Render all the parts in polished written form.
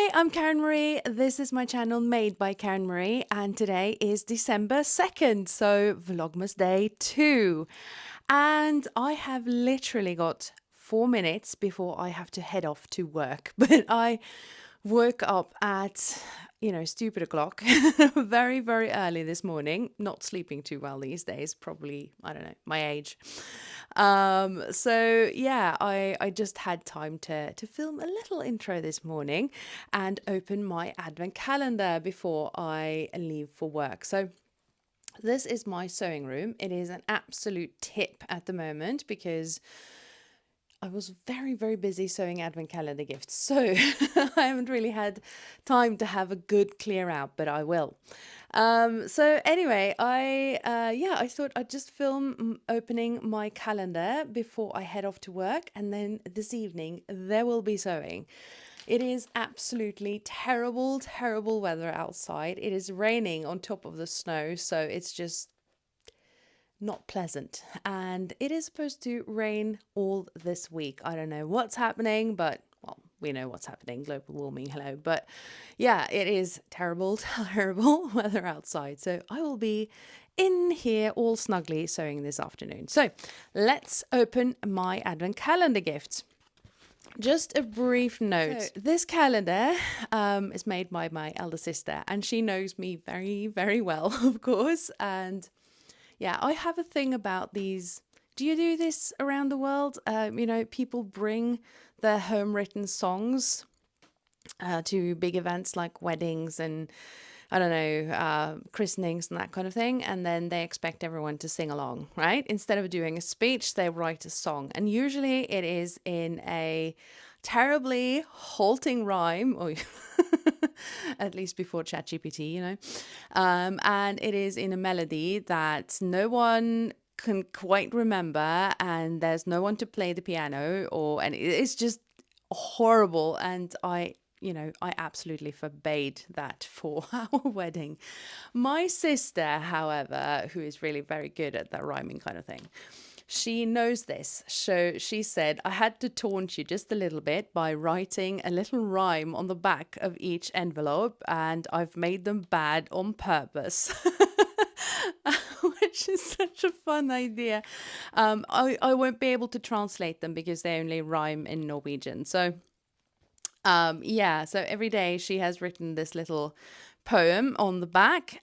Hi, I'm Karen Marie. This is my channel made by Karen Marie, and today is December 2nd, so Vlogmas Day 2. And I have literally got 4 minutes before I have to head off to work, but I woke up at, stupid o'clock very, very early this morning. Not sleeping too well these days, probably, I don't know, my age. So yeah, I just had time to film a little intro this morning and open my advent calendar before I leave for work. So this is my sewing room. It is an absolute tip at the moment because I was very, very busy sewing advent calendar gifts. So I haven't really had time to have a good clear out, but I will. So anyway, I thought I'd just film opening my calendar before I head off to work, and then this evening there will be sewing. It is absolutely terrible, terrible weather outside. It is raining on top of the snow, so it's just not pleasant. And it is supposed to rain all this week. I don't know what's happening, but well, we know what's happening. Global warming, hello. But yeah, it is terrible, terrible weather outside. So I will be in here all snugly sewing this afternoon. So let's open my advent calendar gift. Just a brief note. So, this calendar is made by my elder sister, and she knows me very, very well, of course. And yeah, I have a thing about these. Do you do this around the world? People bring their home written songs to big events like weddings and I don't know, christenings and that kind of thing. And then they expect everyone to sing along, right? Instead of doing a speech, they write a song. And usually it is in a terribly halting rhyme, or at least before ChatGPT, and it is in a melody that no one can quite remember, and there's no one to play the piano, and it's just horrible. And I absolutely forbade that for our wedding. My sister, however, who is really very good at that rhyming kind of thing, she knows this. So she said, I had to taunt you just a little bit by writing a little rhyme on the back of each envelope, and I've made them bad on purpose. Which is such a fun idea. I won't be able to translate them because they only rhyme in Norwegian. So so every day she has written this little poem on the back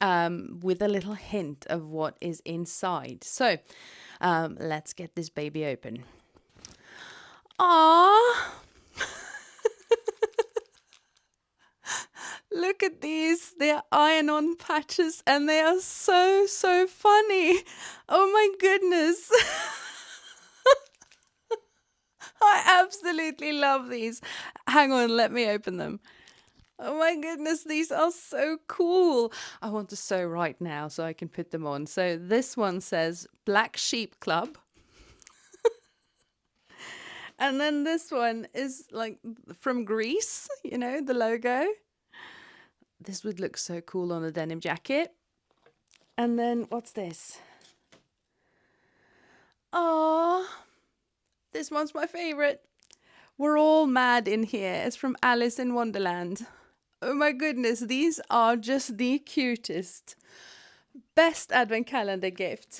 with a little hint of what is inside. So let's get this baby open. Aww. Look at these. They're iron-on patches and they are so, so funny. Oh my goodness. I absolutely love these. Hang on, let me open them. Oh my goodness, these are so cool. I want to sew right now so I can put them on. So this one says Black Sheep Club. And then this one is like from Greece, the logo. This would look so cool on a denim jacket. And then what's this? Oh, this one's my favorite. We're all mad in here. It's from Alice in Wonderland. Oh my goodness, these are just the cutest. Best advent calendar gift.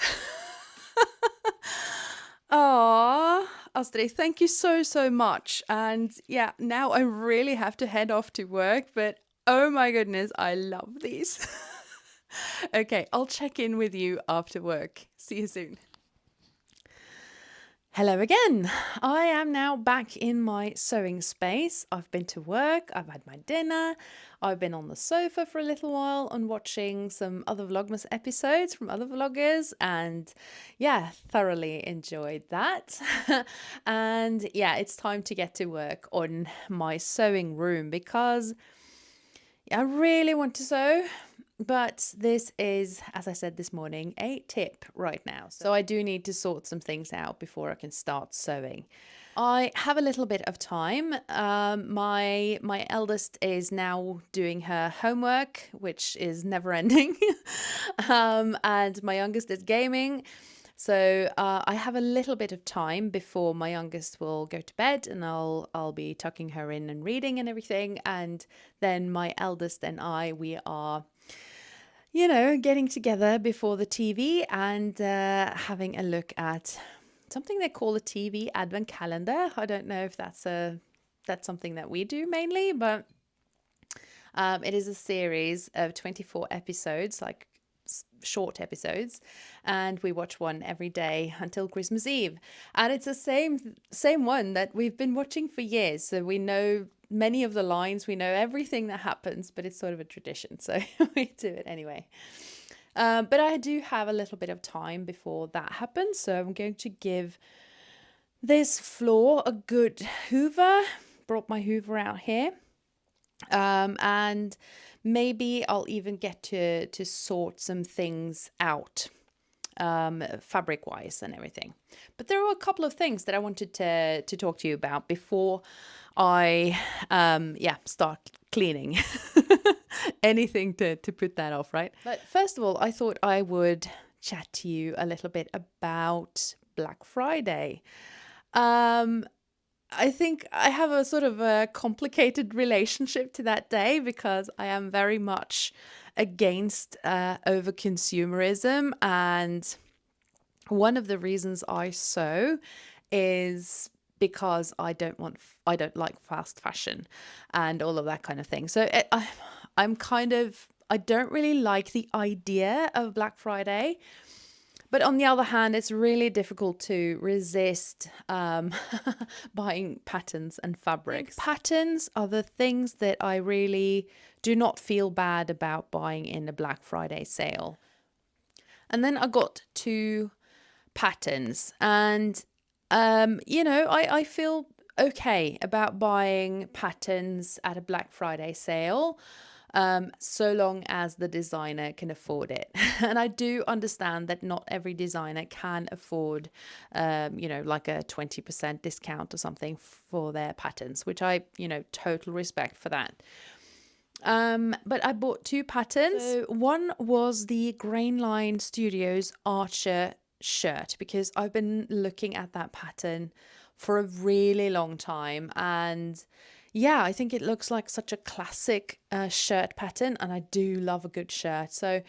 Aww, Astrid, thank you so, so much. And yeah, now I really have to head off to work, but oh my goodness, I love these. Okay, I'll check in with you after work. See you soon. Hello again. I am now back in my sewing space. I've been to work, I've had my dinner, I've been on the sofa for a little while and watching some other Vlogmas episodes from other vloggers, and yeah, thoroughly enjoyed that. And yeah, it's time to get to work on my sewing room because I really want to sew. But this is, as I said this morning, a tip right now. So I do need to sort some things out before I can start sewing. I have a little bit of time. My eldest is now doing her homework, which is never ending. And my youngest is gaming. So I have a little bit of time before my youngest will go to bed, and I'll be tucking her in and reading and everything. And then my eldest and I, we are, getting together before the TV and having a look at something they call a TV advent calendar. I don't know if that's something that we do mainly, but it is a series of 24 episodes, like short episodes, and we watch one every day until Christmas Eve. And it's the same one that we've been watching for years. So we know many of the lines, we know everything that happens, but it's sort of a tradition. So we do it anyway. But I do have a little bit of time before that happens. So I'm going to give this floor a good hoover. Brought my hoover out here. And maybe I'll even get to sort some things out, fabric wise and everything. But there are a couple of things that I wanted to talk to you about before I start cleaning. Anything to put that off, right? But first of all, I thought I would chat to you a little bit about Black Friday. I think I have a sort of a complicated relationship to that day because I am very much against over-consumerism, and one of the reasons I sew is because I don't like fast fashion and all of that kind of thing. So I don't really like the idea of Black Friday. But on the other hand, it's really difficult to resist buying patterns and fabrics. Patterns are the things that I really do not feel bad about buying in a Black Friday sale. And then I got two patterns, and I feel okay about buying patterns at a Black Friday sale. So long as the designer can afford it. And I do understand that not every designer can afford, like a 20% discount or something for their patterns, which I, total respect for that. But I bought two patterns. So one was the Grainline Studios Archer shirt, because I've been looking at that pattern for a really long time, and yeah, I think it looks like such a classic shirt pattern, and I do love a good shirt. So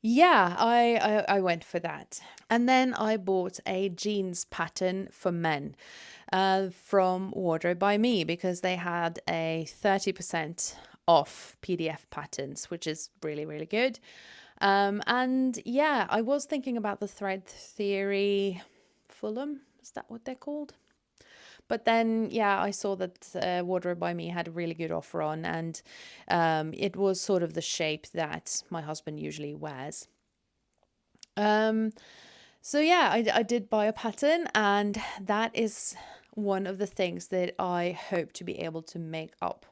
yeah, I went for that. And then I bought a jeans pattern for men from Wardrobe by Me, because they had a 30% off PDF patterns, which is really, really good. And yeah, I was thinking about the Thread Theory Fulham. Is that what they're called? But then, yeah, I saw that Wardrobe by Me had a really good offer on, and it was sort of the shape that my husband usually wears. So yeah, I did buy a pattern, and that is one of the things that I hope to be able to make up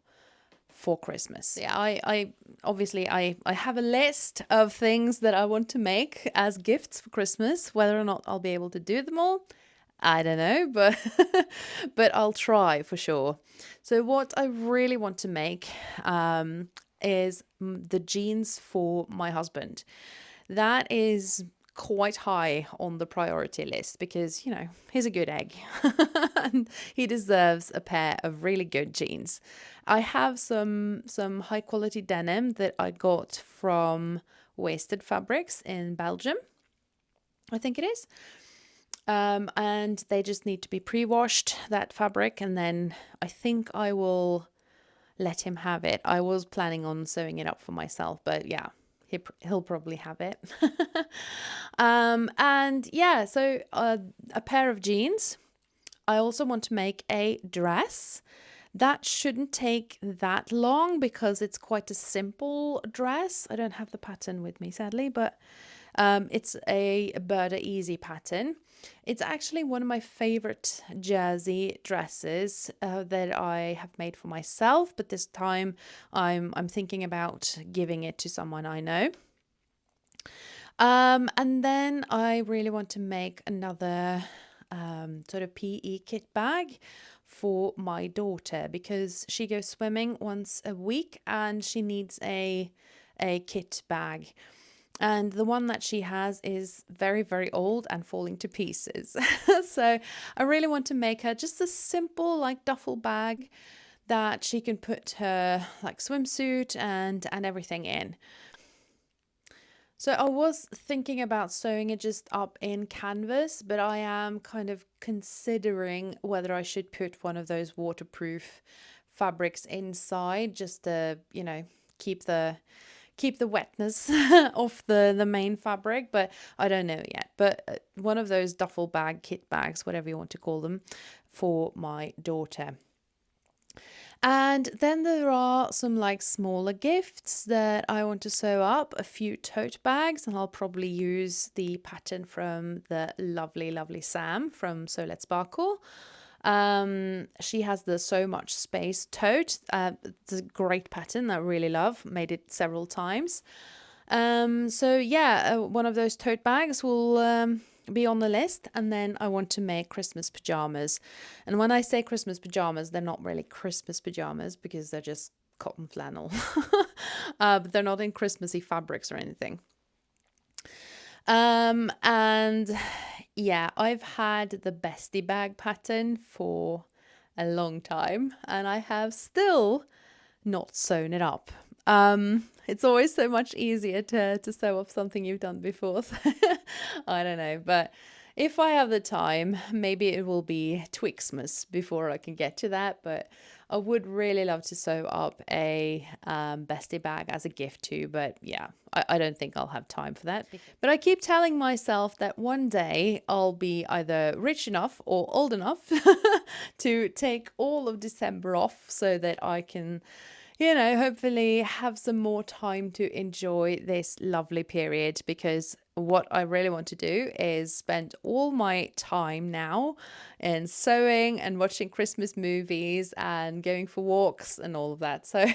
for Christmas. Yeah, I obviously I have a list of things that I want to make as gifts for Christmas. Whether or not I'll be able to do them all, I don't know, but but I'll try for sure. So what I really want to make is the jeans for my husband. That is quite high on the priority list because, he's a good egg and he deserves a pair of really good jeans. I have some high quality denim that I got from Wasted Fabrics in Belgium, I think it is. And they just need to be pre-washed, that fabric, and then I think I will let him have it. I was planning on sewing it up for myself, but yeah, he'll probably have it. And yeah, so a pair of jeans. I also want to make a dress. That shouldn't take that long because it's quite a simple dress. I don't have the pattern with me, sadly, but it's a Berda Easy pattern. It's actually one of my favorite jersey dresses that I have made for myself, but this time I'm thinking about giving it to someone I know. And then I really want to make another sort of PE kit bag for my daughter because she goes swimming once a week and she needs a kit bag. And the one that she has is very, very old and falling to pieces. So I really want to make her just a simple like duffel bag that she can put her like swimsuit and everything in. So I was thinking about sewing it just up in canvas, but I am kind of considering whether I should put one of those waterproof fabrics inside just to, keep the wetness off the main fabric, but I don't know yet. But one of those duffel bag, kit bags, whatever you want to call them, for my daughter. And then there are some like smaller gifts that I want to sew up, a few tote bags, and I'll probably use the pattern from the lovely, lovely Sam from So Let's Sparkle. She has the So Much Space tote. It's a great pattern that I really love. Made it several times. So yeah, one of those tote bags will be on the list. And then I want to make Christmas pajamas. And when I say Christmas pajamas, they're not really Christmas pajamas because they're just cotton flannel. But they're not in Christmassy fabrics or anything. And yeah, I've had the Bestie bag pattern for a long time and I have still not sewn it up. It's always so much easier to sew up something you've done before. So I don't know, but if I have the time, maybe it will be Twixmas before I can get to that. But I would really love to sew up a Bestie bag as a gift too. But yeah, I don't think I'll have time for that. But I keep telling myself that one day I'll be either rich enough or old enough to take all of December off so that I can, hopefully have some more time to enjoy this lovely period, because what I really want to do is spend all my time now in sewing and watching Christmas movies and going for walks and all of that. So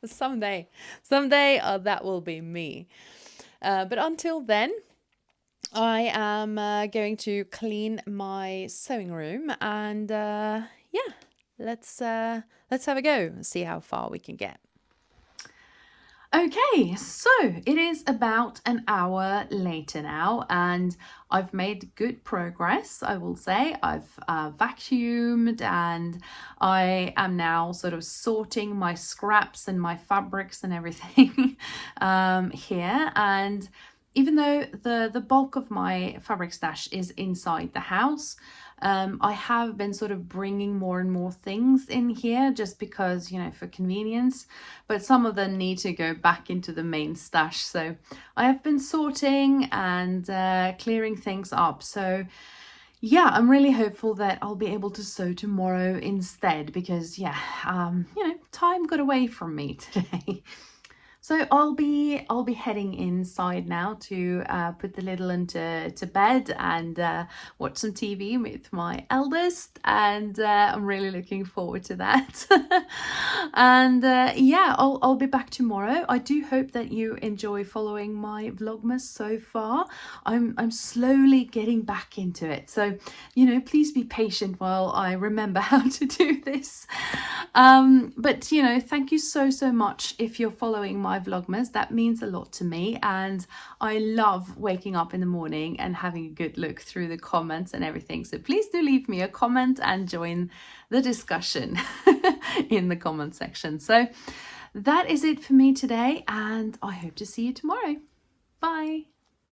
someday, that will be me. But until then, I am going to clean my sewing room and yeah, let's have a go and see how far we can get. Okay, so it is about an hour later now and I've made good progress, I will say. I've vacuumed and I am now sort of sorting my scraps and my fabrics and everything here. And even though the bulk of my fabric stash is inside the house, I have been sort of bringing more and more things in here just because, for convenience, but some of them need to go back into the main stash. So I have been sorting and clearing things up. So yeah, I'm really hopeful that I'll be able to sew tomorrow instead because time got away from me today. So I'll be heading inside now to put the little one to bed and watch some TV with my eldest, and I'm really looking forward to that. And yeah, I'll be back tomorrow. I do hope that you enjoy following my Vlogmas so far. I'm slowly getting back into it, so please be patient while I remember how to do this. But thank you so much if you're following my Vlogmas. That means a lot to me, and I love waking up in the morning and having a good look through the comments and everything. So please do leave me a comment and join the discussion in the comment section. So that is it for me today, and I hope to see you tomorrow. Bye.